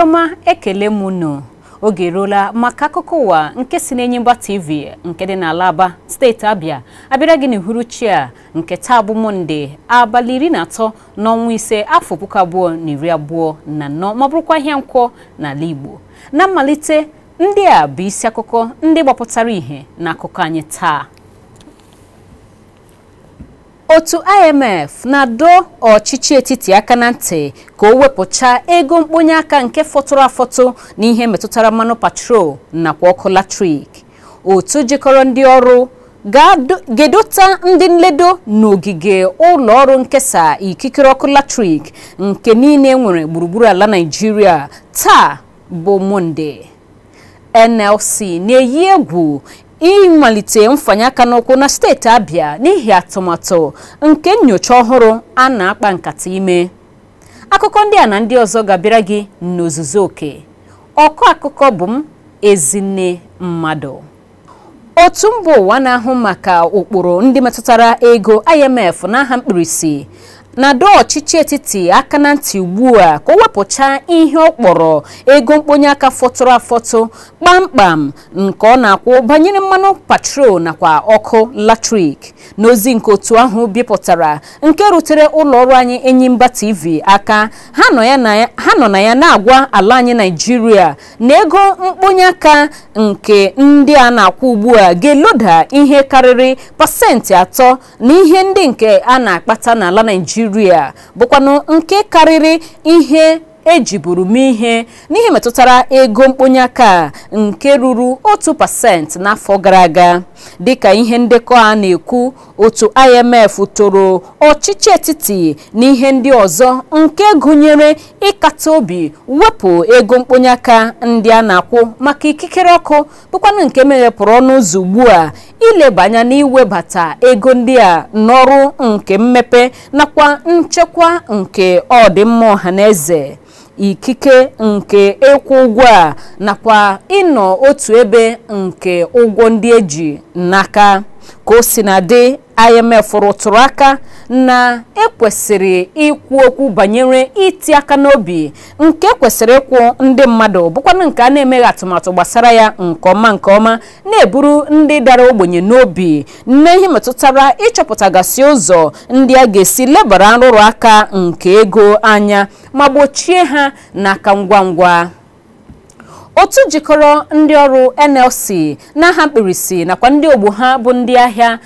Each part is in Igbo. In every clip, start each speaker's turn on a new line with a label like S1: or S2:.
S1: Ndioma ekele munu oge rola maka akụkọ ụwa nke si n'Enyimba TV nke dị n'Alaba steeti Abia abịara gị n'uhuruchi a nke taa bụ Monde abalị 13 n'ọnwa ise afọ 2024 ma bụrụkwa ihe nkwọ n'ala Igbo. Na mmalite ndị a bụ isi akụkọ ndị gbapụtara ihe n'akụkọ anyị taa. Otu IMF na-adọ ọchịchị etiti aka na ntị ka o wepụcha ego mkponye aka nke fọtụrụ afọtụ n'ihe metụtara mmanụ patrol nakwa ọkụ latrik. Otu jikọrọ ndị ọrụ ga-edota ndị nledo n'ogige ụlọ ọrụ nkesa ikikere ọkụ latrik nke niile nwere gburugburu ala Naịjirịa taa bụ Monde. NLC na-eyi egwu ịmalite mfanye aka n'ụkwụ na steeti Abia n'ihi atụmatụ nke nnyocha ọhụrụ a na-akpa nkata ime. Akụkọ ndị a na ndị ọzọ ga-abịara gị n'ozuzu oke. Ọkọ akụkọ bụ m Ezinne Mmadụ. Otu mba ụwa na-ahụ maka ụkpụrụ ndị metụtara ego IMF n'aha mkpirisi na-adọ ọchịchị etiti aka na ntị ugbu a ka o wepụcha ihe ọ kpọrọ ego mkponye aka fọtụrụ afọtụ kpamkpam nke ọ na-akwụ banyere mmanụ patrol nakwa ọkụ latrik. N'ozi nke otu ahụ bipụtara nke rutere ụlọ ọrụ anyị Enyimba TV aka, ha nọ na ya na-agwa ala anyị Naịjirịa na ego mkponye aka nke ndị a na-akwụ ugbu a ga-eloda ihe karịrị 3% n'ihe ndị nke a na-akpata n'ala Naịjirịa bụkwanụ nke karịrị ihe ejiburu m ihe n'ihe metụtara ego mkponye aka nke ruru 1% n'afọ gara aga. Dịka ihe ndekọ a na-ekwu, otu IMF toro ọchịchị etiti n'ihe ndị ọzọ nke gụnyere ịkata obi wepụ ego mkponye aka ndị a na-akwụ maka ikikere ọkụ bụkwanụ nke meghepụrụ ọnụ ụzọ ugbu a ileba anya n'iwebata ego ndị a n'ọrụ nke mmepe nakwa nchekwa nke ọdịmma ọhaneze. Ikike nke ịkwụ ụgwọ a nakwa ịnọ otu ebe nke ụgwọ ndị eji n'aka. Ka o si na dị, IMF rụtụrụ aka na ekwesịrị ikwu okwu banyere iti aka n'obi nke kwesịrị ịkwụ ndị mmadụ bụkwanụ nke a na-emeghị atụmatụ gbasara ya nke ọma na-eburu ndị dara ogbenye n'obi n'ihe metụtara ịchọpụtagasị ụzọ ndị a ga-esi lebara nrụrụ aka nke ego anya ma gbochie ha n'aka ngwa ngwa. Otu jikọrọ ndị ọrụ NLC n'aha mkpirisi nakwa ndị ogbo ha bụ ndị ahịa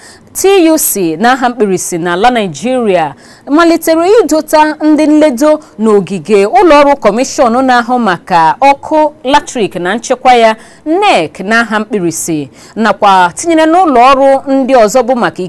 S1: TUC n'aha mkpirisi n'ala Naịjirịa malitere idota ndị nledo n'ogige ụlọọrụ kọmishọn na-ahụ maka ọkụ latrik na nchekwa ya NEC n'aha mkpirisi nakwa tinyere n'ụlọ ọrụ ndị ọzọ bụ maka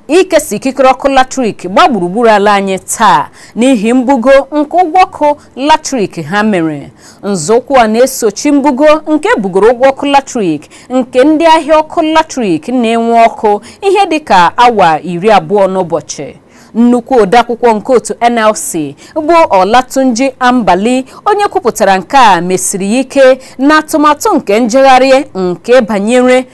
S1: ikesa ikikere ọkụ latrik gba gburugburu ala anyị taa n'ihi mbugo nke ụgwọ ọkụ latrik ha mere. Nzọụkwụ a na-esochi mbugo nke bugoro ụgwọ ọkụ latrik nke ndị ahịa ọkụ latrik na-enwe ọkụ ihe dịka awa 20 n'ụbọchị. Nnukwu odeakwụkwọ nke otu NLC bụ Olatunji Ambali onye kwupụtara nke a mesiri ike na atụmatụ nke njegharị nke banyere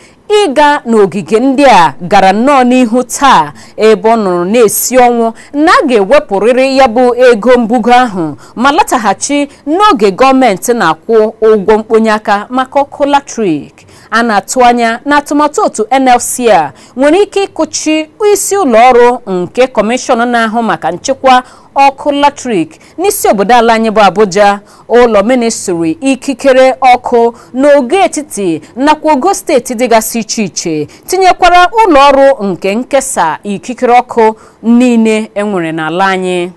S1: ịga n'ogige ndị a gara nnọọ n'ihu taa ebe ọ nọrọ na-esi ọnwụ na a ga-ewepụrịrị ya bụ ego mbugo ahụ ma lataghachi n'oge gọọmenti na-akwụ ụgwọ mkponye aka maka ọkụ latrik. A na-atụ anya na atụmatụ otu NLC a nwere ike ịkụchi isi ụlọ ọrụ nke kọmishọn na-ahụ maka nchekwa ọkụ latrik n'isi obodo ala anyị bụ Abuja, ụlọ ministri ikikere ọkụ n'ogo etiti nakwa ogo steeti dịgasị iche iche tinyekwara ụlọ ọrụ nke nkesa ikikere ọkụ niile enwere n'ala anyị.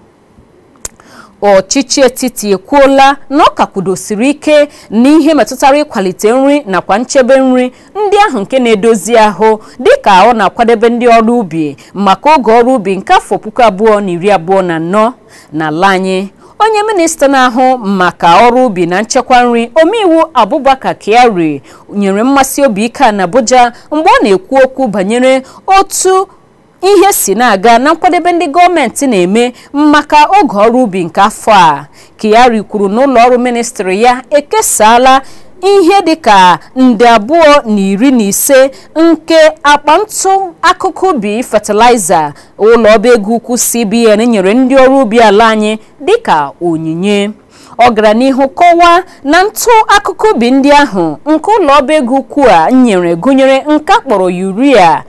S1: Ọchịchị etiti ekwuola na ọ ka kwudosiri ike n'ihe metụtara ịkwalite nri nakwa nchebe nri ndị ahụ nke na-edozi ahụ dịka ọ na-akwadebe ndị ọrụ ubi maka oge ọrụ ubi nke afọ 2024 n'ala anyị. Onye minista na-ahụ maka ọrụ ubi na nchekwa nri omeiwu Abubakar Kyari nyere mmasị obi ike na Abuja mgbe ọ na-ekwu okwu banyere otu ihe si na-aga na nkwadebe ndị gọọmenti na-eme maka oge ọrụ ubi nke afọ a. Kyari kwuru na ụlọ ọrụ ministri ya ekesala ihe dịka nde 215 nke akpa ntụ akụkụ ubi fertilizer ụlọ ọba ego ukwu CBN nyere ndị ọrụ ubi ala anyị dịka onyinye. ọ gara n'ihu kọwaa na ntụ akụkụ ubi ndị ahụ nke ụlọ ọba ego ukwu a nyere gụnyere nke akpọrọ urea,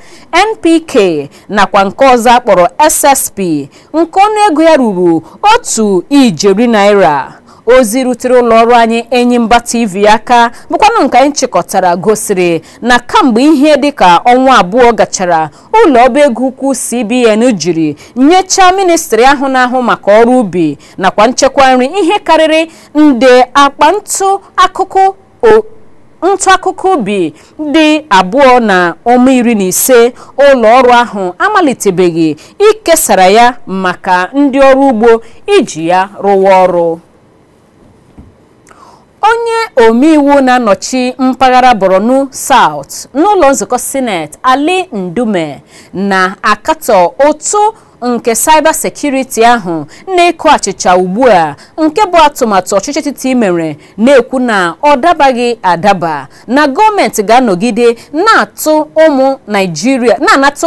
S1: NPK nakwa nke ọzọ akpọrọ SSP nke ọnụego ya ruru $1,000,000. Ozi rutere ụlọ ọrụ anyị Enyimba TV aka bụkwanụ nke anyị chịkọtara gosiri na kamgbe ihe dịka ọnwa abụọ gachara ụlọ ọba ego ukwu CBN jiri nyechaa ministri ahụ na-ahụ maka ọrụ ubi nakwa nchekwa nri ihe karịrị nde akpa ntụ akụkụ ubi dị 215. ụlọ ọrụ ahụ amalitebeghị ikesara ya maka ndị ọrụ ugbo iji ya rụwa ọrụ. Onye omeiwu na-anọchi mpaghara Borno South n'ụlọ nzukọ Senate Ali Ndume na-akatọ otu nke cyber security ahụ na-eko achịcha ugbu a nke bụ atụmatụ ọchịchị etiti mere, na-ekwu na ọ dabaghị adaba na gọọmenti ga-anọgide na-anata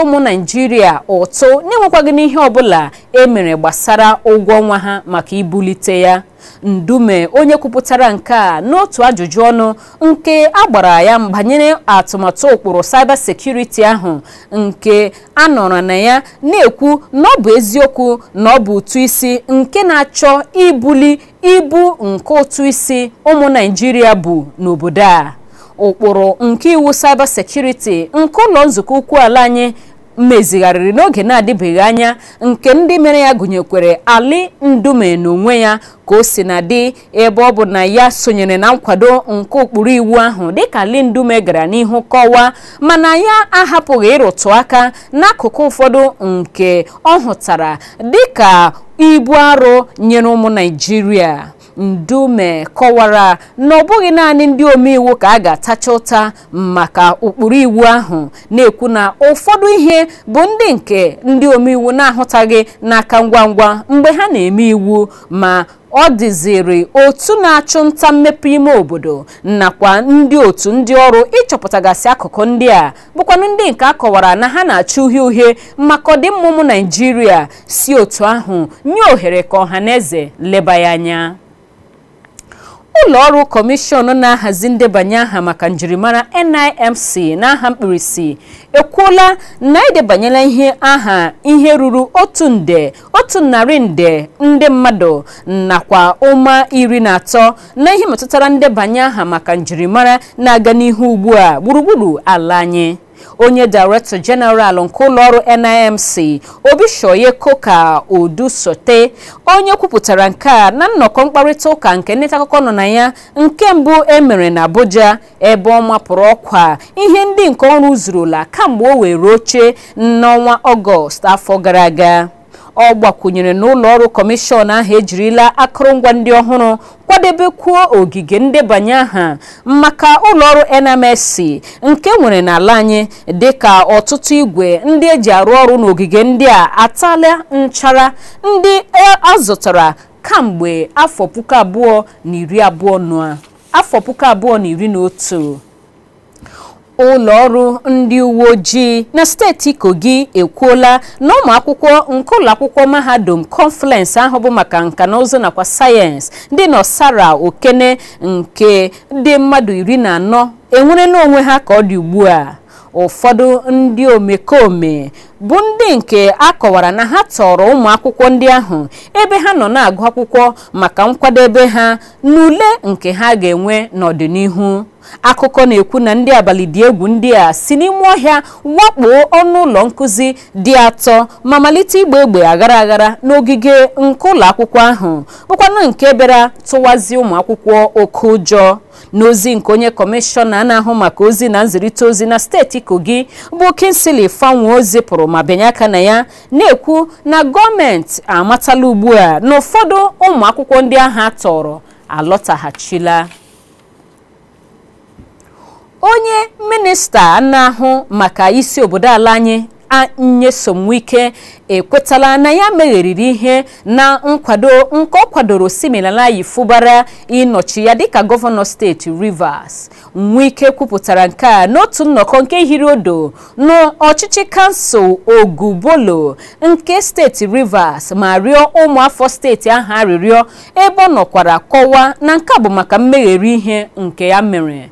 S1: ụmụ Naịjirịa ụtụ na-enwekwaghị n'ihe ọbụla emere gbasara ụgwọ ọnwa ha maka ibulite ya. Ndume, onye kwupụtara nke a n'otu ajụjụ ọnụ nke agbara ya banyere atụmatụ ụkpụrụ cyber security ahụ nke a nọrọ na ya, na-ekwu na ọ bụ eziokwu na ọ bụ ụtụ isi nke na-achọ ibuli ibu nke ụtụ isi ụmụ Naịjirịa bụ n'obodo a. Ụkpụrụ nke iwu cyber security nke ụlọ nzukọ ukwu ala anyị mezigharịrị n'oge na-adịbeghị anya nke ndị mere ya gụnyekwere Ali Ndume n'onwe ya ka o si na dị, ebe ọ bụ na ya sonyere na nkwado nke ụkpụrụ iwu ahụ dịka Ali Ndume gara n'ihu kọwaa, mana ya ahapụghị ịrụtụ aka n'akụkụ ụfọdụ nke ọ hụtara dịka ibu arụ nyere ụmụ Naịjirịa. Ndume kọwara na ọ bụghị naanị ndị omeiwu ka a ga-atacha ụta maka ụkpụrụ iwu ahụ, na-ekwu na ụfọdụ ihe bụ ndị nke ndị omeiwu na-ahụtaghị n'aka ngwa ngwa mgbe ha na-eme iwu, ma ọ dịziri otu na-achụ nta mmepe ime obodo nakwa ndị otu ndị ọrụ ịchọpụtagasị akụkụ ndị a bụkwanụ ndị nke akọwara na ha na-achụ uhie uhie maka ọdịmma ụmụ Naịjirịa, si otu ahụ nye ohere ka ọhaneze leba ya anya. Ụlọ ọrụ kọmishọn na-ahazi ndebanye aha maka njirimara NIMC n'aha mkpirisi ekwuola na edebanyela ihe ruru 1.1 nde ndị mmadụ nakwa ụma 13 na ihe metụtara ndebanye aha maka njirimara na-aga n'ihu ugbu a gburugburu ala anyị. Onye Director General nke ụlọ ọrụ NIMC Obishoye Koka Odusote, onye kwupụtara nke a na nnọkọ mkparịta ụka nke ndị akụkọ nọ na ya nke mbụ emere na Abuja, ebe ọ mapụrụ ọkwa ihe ndị nke ọrụ zurula kamgbe o were oche n'ọnwa Ọgọst afọ gara aga. Ọ gbakwunyere na ụlọ ọrụ kọmishọn ahụ ejirila akụrụngwa ndị ọhụrụ kwadebekwuo ogige ndebanye aha maka ụlọ ọrụ NMSC nke nwere n'ala anyị, dịka ọtụtụ igwe ndị eji arụ ọrụ n'ogige ndị a atala nchara ndị azụtara kamgbe afọ 2021. Ụlọ ọrụ ndị uwe ojii na steeti Kogi ekwuola na ụmụ akwụkwọ nke ụlọ akwụkwọ mahadum Confluence ahụ bụ maka nka na ụzụ nakwa sayensị dị n'Ọsara Okene nke dị mmadụ 14 enwerela onwe ha ka ọ dị ugbu a. Ụfọdụ ndị omekome bụ ndị nke akọwara na ha tọrọ ụmụ akwụkwọ ndị ahụ ebe ha nọ na-agụ akwụkwọ maka nkwadebe ha n'ule nke ha ga-enwe n'ọdịnihu. Akụkọ na-ekwu na ndị abalị dị egwu ndị a si n'ime ọhịa wakpo ọnụ ụlọ nkụzi dị 3 ma malite igba egbe aghara aghara n'ogige nke ụlọ akwụkwọ ahụ, bụkwanụ nke bịara tụwazi ụmụ akwụkwọ oke ụjọ. N'ozi nke onye kọmishọna na-ahụ maka ozi na nzirịta ozi na steeti Kogi bụ Kingsley Fanwo zipụrụ ma bịanye aka na ya, na-ekwu na gọọmenti amatala ugbu a na ụfọdụ ụmụ akwụkwọ ndị ahụ atọrọ alọtaghachila. Onye minista na-ahụ maka isi obodo ala anyị Nyesom Wike ekwetala na ya megheriri ihe na nkwado nke ọ kwadoro Siminalayi Fubara ịnọchi ya dịka gọvanọ steeti Rivers. Wike kwupụtara nke a n'otu nnọkọ nke hiri odo n'ọchịchị kansụl Ogubolo nke steeti Rivers ma rịọ ụmụafọ steeti ahụ arịrịọ ebe ọ nọkwara kọwaa na nke bụ maka mmegheri ihe nke ya mere.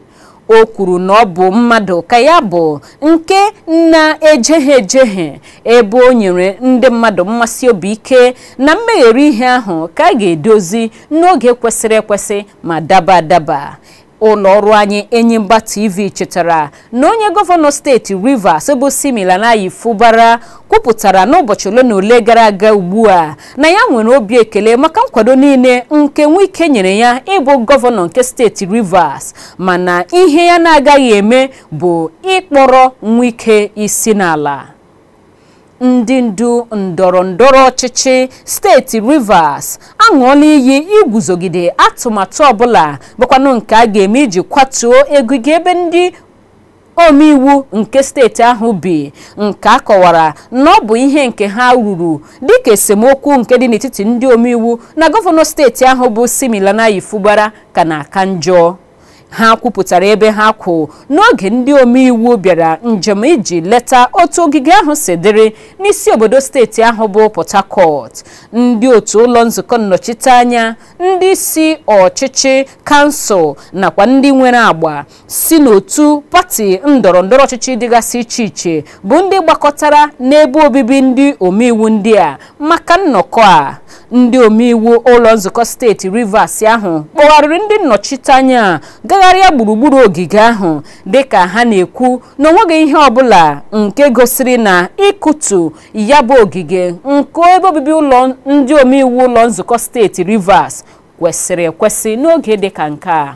S1: O kwuru na ọ bụ mmadụ ka ya bụ nke na-ejeghe ebe o nyere ndị mmadụ mmasị obi ike na mmegheri ihe ahụ ka a ga-edozi n'oge kwesịrị ekwesị ma daba adaba. Ụlọ ọrụ anyị Enyimba TV chetara na onye gọvanọ steeti Rivers bụ Siminalayi Fubara kwupụtara n'ụbọchị ole na ole gara aga ugbu a na ya nwere obi ekele maka nkwado niile nke Wike nyere ya ịbụ gọvanọ nke steeti Rivers, mana ihe ya na-agaghị eme bụ ịkpọrọ Wike isi n'ala. Ndị ndu ndọrọndọrọ ọchịchị steeti Rivers aṅụọla iyi iguzogide atụmatụ ọbụla bụkwanụ nke a ga-eme iji kwatuo ogige ebe ndị omeiwu nke steeti ahụ bi, nke a kọwara na ọ bụ ihe nke ha ruru dịka esemokwu nke dị n'etiti ndị omeiwu na gọvanọ steeti ahụ bụ Siminalayi Fubara ka na-aka njọ. Ha kwupụtara ebe ha kwụ n'oge ndị omeiwu bịara njem iji leta otu ogige ahụ si dịrị n'isi obodo steeti ahụ bụ Port Harcourt. Ndị otu ụlọ nzukọ nnọchiteanya, ndị isi ọchịchị kansụl nakwa ndị nwere agba si n'otu pati ndọrọndọrọ ọchịchị dịgasị iche iche bụ ndị gbakọtara n'ebe obibi ndị omeiwu ndị a maka nnọkọ a. Ndị omeiwu ụlọ nzukọ steeti Rivers ahụ kpọgharịrị ndị nnọchiteanya gagharịa gburugburu ogige ahụ dịka ha na-ekwu na onweghị ihe ọbụla nke gosiri na ịkụtu ya bụ ogige nke ebe obibi ụlọ ndị omeiwu ụlọ nzukọ steeti Rivers kwesịrị ekwesị n'oge dịka nke a.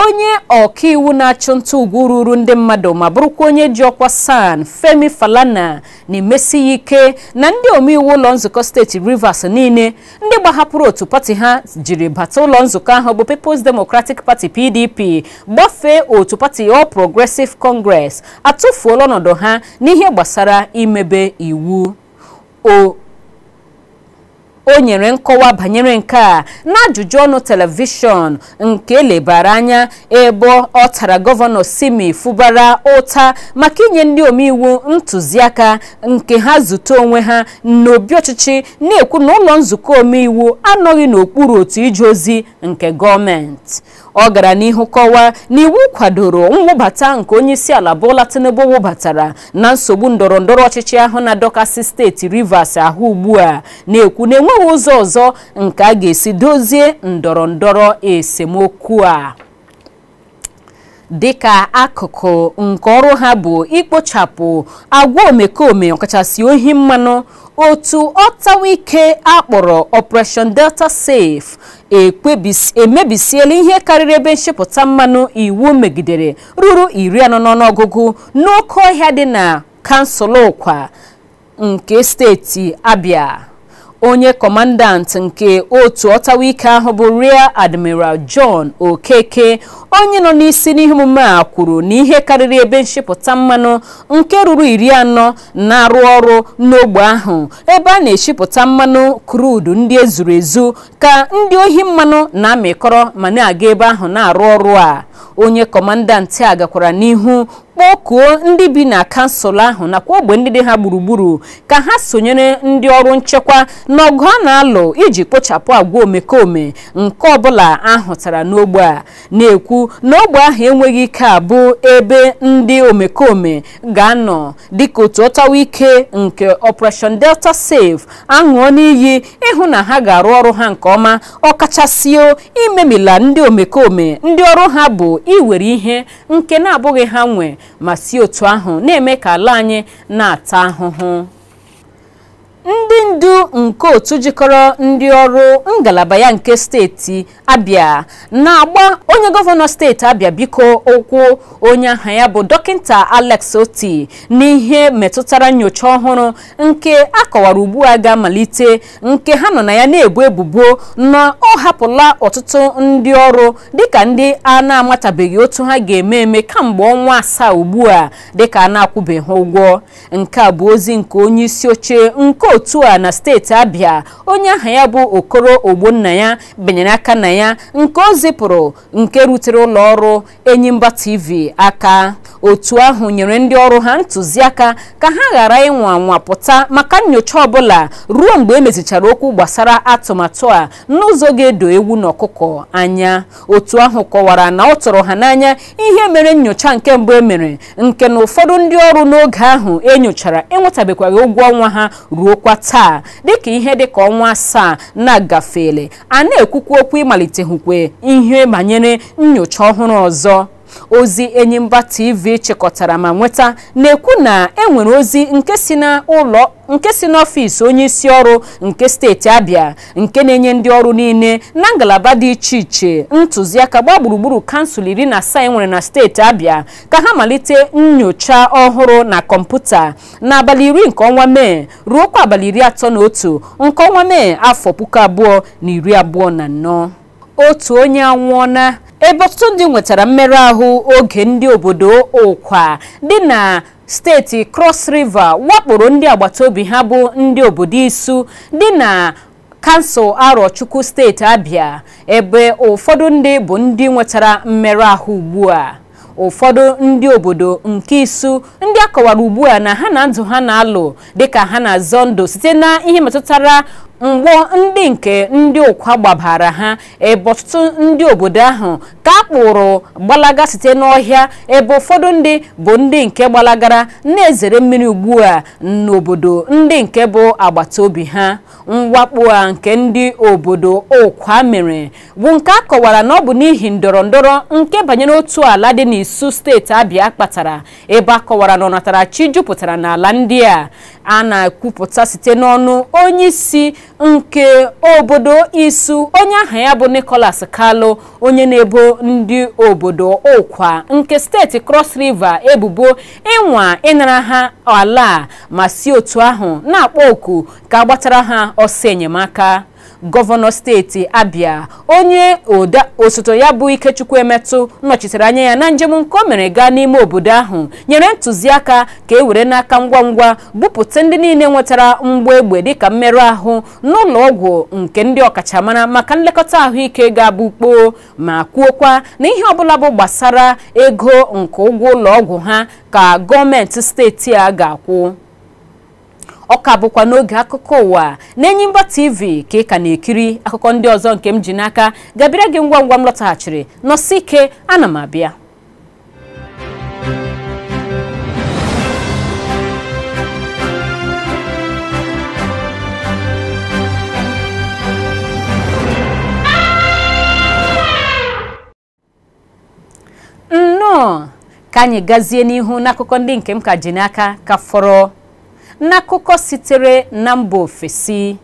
S1: Onye ọkaiwu na-achụ nta ugwu ruru ndị mmadụ ma bụrụkwa onye ji ọkwa SAN Femi Falana na-emesi ike na ndị omeiwu ụlọ nzukọ steeti Rivers niile ndị gbahapụrụ otu pati ha jiri bata ụlọ nzukọ ahụ bụ People's Democratic Party PDP gbafee otu pati All Progressive Congress atụfuola ọnọdụ ha n'ihe gbasara imebe iwu. O nyere nkọwa banyere nke a n'ajụjụ ọnụ telivishọn nke elebara anya ebe ọ tara gọvanọ Simi Fubara ụta maka inye ndị omeiwu ntụziaka nke ha zute onwe ha n'obi ọchịchị, na-ekwu na ụlọ nzukọ omeiwu anọghị n'okpuru otu ije ozi nke gọọmenti. Ọ gara n'ihu kọwaa na iwu kwadoro mwụbata nke onye isi ala Bola Tinubu wụbatara na nsogbu ndọrọndọrọ ọchịchị ahụ na-adọkasị steeti Rivers ahụ ugbu a, na-ekwu na enweghị ụzọ ọzọ nke a ga-esi dozie ndọrọndọrọ esemokwu a. Dịka akụkụ nke ọrụ ha bụ ikpochapụ agwa omekome ọkachasị ohi mmanụ, otu ọtawa ike akpọrọ Operation Delta Safe emebisiela ihe karịrị ebe nchepụta mmanụ iwu megidere ruru 40 n'ọnụọgụgụ n'oke ọhịa dị na kansụl Ụkwa nke steeti Abia. Onye kọmandant nke otu ọtawa ike ahụ bụ Rear Admiral John Okeke, onye nọ n'isi n'ihe omume a, kwuru na ihe karịrị ebe nchepụta mmanụ nke ruru 40 na-arụ ọrụ n'ogbe ahụ ebe a na-echepụta mmanụ krudu ndị ezuru ezu ka ndị ohi mmanụ na-amịkọrọ ma na-aga ebe ahụ na-arụ ọrụ a. Onye kọmandant a gakwara n'ihu kpọkuo ndị bi na kansụl ahụ nakwa ogbe ndị dị ha gburugburu ka ha sonyere ndị ọrụ nchekwa n'ọgụ a na-alụ iji kpochapụ agwa omekome nke ọbụla ahụtara n'ogbe a, na-ekwu na ogbe ahụ enweghị ike abụ ebe ndị omekome ga-anọ, dịka otu ọtawa ike nke Operation Delta Safe aṅụọ n'iyi ịhụ na ha ga-arụ ọrụ ha nke ọma, ọkachasị imemila ndị omekome ndị ọrụ ha bụ iwere ihe nke na-abụghị ha nwe ma si otu ahụ na-eme ka ala anyị na-ata ahụhụ. ndị ndu nke otu jikọrọ ndị ọrụ ngalaba ya nke steeti Abia na-agba onye gọvanọ steeti Abia biko okwu onye aha ya bụ dọkịta Alex Oti n'ihe metụtara nyocha ọhụrụ nke akọwara ugbu a ga-amalite nke ha nọ na ya na-ebu ebubo na ọ hapụla ọtụtụ ndị ọrụ dịka ndị a na-amatabeghị otu ha ga-eme kamgbe ọnwa 7 ugbu a dịka a na-akwụbeghị ụgwọ. Nke a bụ ozi nke onye isi oche nke otu a na steeti Abia onye aha ya bụ Okoro Ogbonnaya benyere aka na ya nke o zipụrụ nke rutere ụlọ ọrụ Enyimba TV aka. Otu ahụ nyere ndị ọrụ ha ntụziaka ka ha ghara ịnwa anwa pụta maka nyocha ọbụla ruo mgbe emezichara okwu gbasara atụmatụ a n'ụzọ ga-edo ewu na ọkụkọ anya. Otu ahụ kọwara na ọ tụrụ ha n'anya ihe mere nyocha nke mbụ emere nke na ụfọdụ ndị ọrụ n'oge ahụ enyochara enwetabekwaghị ụgwọ ọnwa ha ruo kwa taa dịka ihe dịka ọnwa 7 na-agafeela a na-ekwukwa okwu ịmalitehukwe ihe banyere nyocha ọhụrụ ọzọ. Ozi Enyimba TV chịkọtara ma nweta na-ekwu na enwere ozi nke si n'ọfịs onye isi ọrụ nke steeti Abia nke na-enye ndị ọrụ niile na ngalaba dị iche iche ntụziaka gbaa gburugburu kansụl 17 enwere na steeti Abia ka ha malite nyocha ọhụrụ na kọmputa n'abalị 10 nke ọnwa Mee ruo kwa abalị 31 nke ọnwa Mee afọ 2024. Otu onye anwụọna ebe ọtụtụ ndị nwetara mmerụ ahụ oge ndị obodo Ụkwa dị na steeti Cross River wakporo ndị agbataobi ha bụ ndị obodo Isu dị na kansụl Arochukwu steeti Abia ebe ụfọdụ ndị bụ ndị nwetara mmerụ ahụ ugbu a. Ụfọdụ ndị obodo nke Isu ndị akọwara ugbu a na ha na ndụ ha na-alụ dịka ha na-azọ ndụ site na ihe metụtara mgbọ ndị nke ndị Ụkwa gbabara ha ebe ọtụtụ ndị obodo ahụ ka akpụrụ gbalaga site n'ọhịa ebe ụfọdụ ndị bụ ndị nke gbalagara na-ezere mmiri ugbu a n'obodo ndị nke bụ agbata obi ha. Mwakpo a nke ndị obodo Ụkwa mere bụ nke akọwara na ọ bụ n'ihi ndọrọndọrọ nke banyere otu ala dị n'Isu steeti Abia kpatara ebe akọwara na ọnatarachi jupụtara n'ala ndị a na-ekwupụta site n'ọnụ onye isi nke obodo Isu onye aha ya bụ Nicholas Kalu onye na-ebo ndị obodo Ụkwa nke steeti Cross River ebubo ịnwa ịnara ha ala ma si otu ahụ na-akpọ oku ka agbatara ha ọsọ enyemaka. Gọvanọ steeti Abia onye osote ya bụ Ikechukwu Emetụ nọchitere anya ya na njem nke o mere gaa n'ime obodo ahụ nyere ntụziaka ka e were n'aka ngwa ngwa bupụta ndị niile nwetara mgbọ egbe dịka mmerụ ahụ n'ụlọ ọgwụ nke ndị ọkachamara maka nlekọta ahụike ga-abụ kpoo ma kwuokwa na ihe ọbụla bụ gbasara ego nke ụgwọ ụlọ ọgwụ ha ka gọọmenti steeti a ga-akwụ. Ọka bụkwa n'oge akụkọ ụwa na Enyimba TV ka ị ka na-ekiri akụkọ ndị ọzọ nke m ji n'aka gabịara gị ngwa ngwa m lọtaghachiri nọsi ike ana m abịa. Nnọọ ka anyị gazie n'ihu n'akụkọ ndị nke m ka ji n'aka ka fọrọ. N'akụkọ sitere na mba ofesi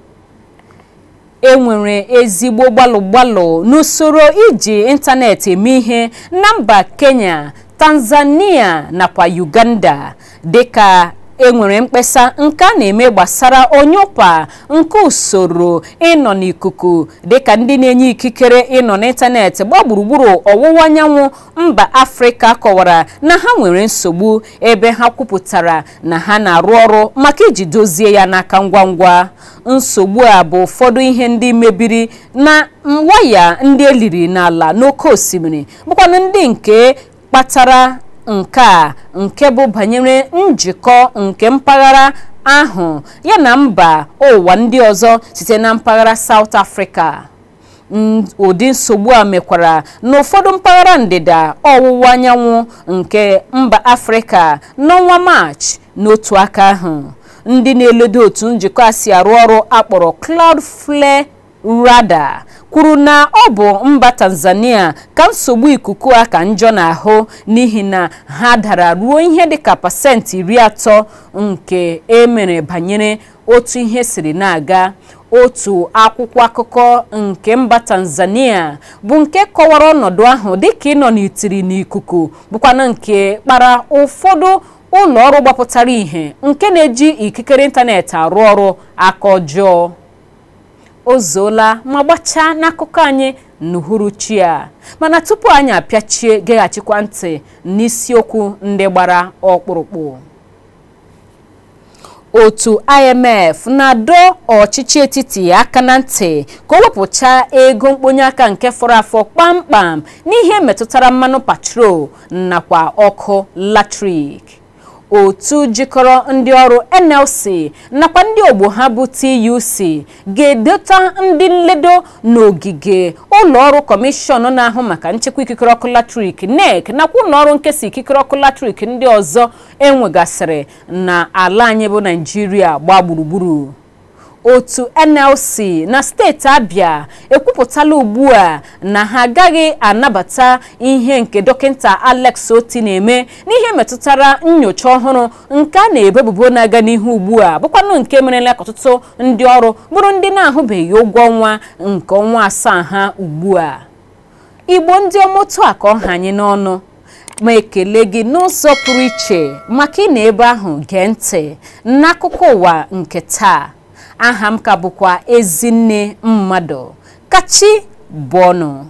S1: enwere ezigbo gbalụ n'usoro iji ịntanetị eme ihe na mba Kenya, Tanzania nakwa Uganda dịka enwere mkpesa nke a na-eme gbasara onyopa nke usoro ịnọ n'ikuku dịka ndị na-enye ikikere ịnọ n'ịntanetị gbaa gburugburu ọwụwa anyanwụ mba Afrịka kọwara na ha nwere nsogbu ebe ha kwupụtara na ha na-arụ ọrụ maka iji dozie ya n'aka ngwa ngwa. Nsogbu a bụ ụfọdụ ihe ndị mebiri na waya ndị eliri n'ala n'oké osimiri bụkwanụ ndị nke kpatara nke bụ banyere njikọ nke mpaghara ahụ ya na mba ụwa ndị ọzọ site na mpaghara South Africa. Ụdị nsogbu a mekwara n'ụfọdụ mpaghara ndịda ọwụwa anyanwụ nke mba Afrịka n'ọnwa Maachị. N'otu aka ahụ ndị na-eledo otu njikọ a si arụ ọrụ akpọrọ Cloudflare Radar kwuru na ọ bụ mba Tanzania ka nsogbu ikuku a ka njọ n'ahụ n'ihi na ha dara ruo ihe dịka pasentị 30 nke emere banyere otu ihe siri na-aga. Otu akwụkwọ akụkọ nke mba Tanzania bụ nke kọwara ọnọdụ ahụ dịka ịnọ n'itiri n'ikuku bụkwana nke kpara ụfọdụ ụlọ ọrụ gbapụtara ihe nke na-eji ikikere ịntanetị arụ ọrụ aka ọjọọ. O zuola ma gbachaa n'akụkọ anyị n'uhuruchi a, mana tupu anyị apịachie geghachikwa ntị n'isiokwu ndị gbara ọkpụrụkpụ. Otu IMF na-adọ ọchịchị etiti aka na ntị ka o wepụchaa ego mkponye aka nke fọrọ afọ kpamkpam n'ihe metụtara mmanụ patrol nakwa ọkụ latrik. Otu jikọrọ ndị ọrụ NLC nakwa ndị ogbo ha bụ TUC ga-edota ndị nledo n'ogige ụlọ ọrụ kọmishọn na-ahụ maka nchekwa ikikere ọkụ latrik NEC nakwa ụlọ ọrụ nkesa ikikere ọkụ latrik ndị ọzọ enwegasịrị na ala anyị bụ Naịjirịa gbaa gburugburu. Otu NLC na steeti Abia ekwupụtala ugbu a na ha agaghị anabata ihe nke dọkịnta Alex Oti na-eme n'ihe metụtara nnyocha ọhụrụ nke a na-ebebubo na-aga n'ihu ugbu a bụkwanụ nke merela ka ọtụtụ ndị ọrụ bụrụ ndị na-ahụbeghị ụgwọ ọnwa nke ọnwa 7 ha ugbu a. Igbo ndị ọmụtụ a ka ọha anyị n'ọnụ ma ekele gị n'ụzọ pụrụ iche maka ị na ebe ahụ gee ntị n'akụkọ ụwa nke taa. Aha m ka bụkwa Ezinne Mmadụ. Kachi bọnụ.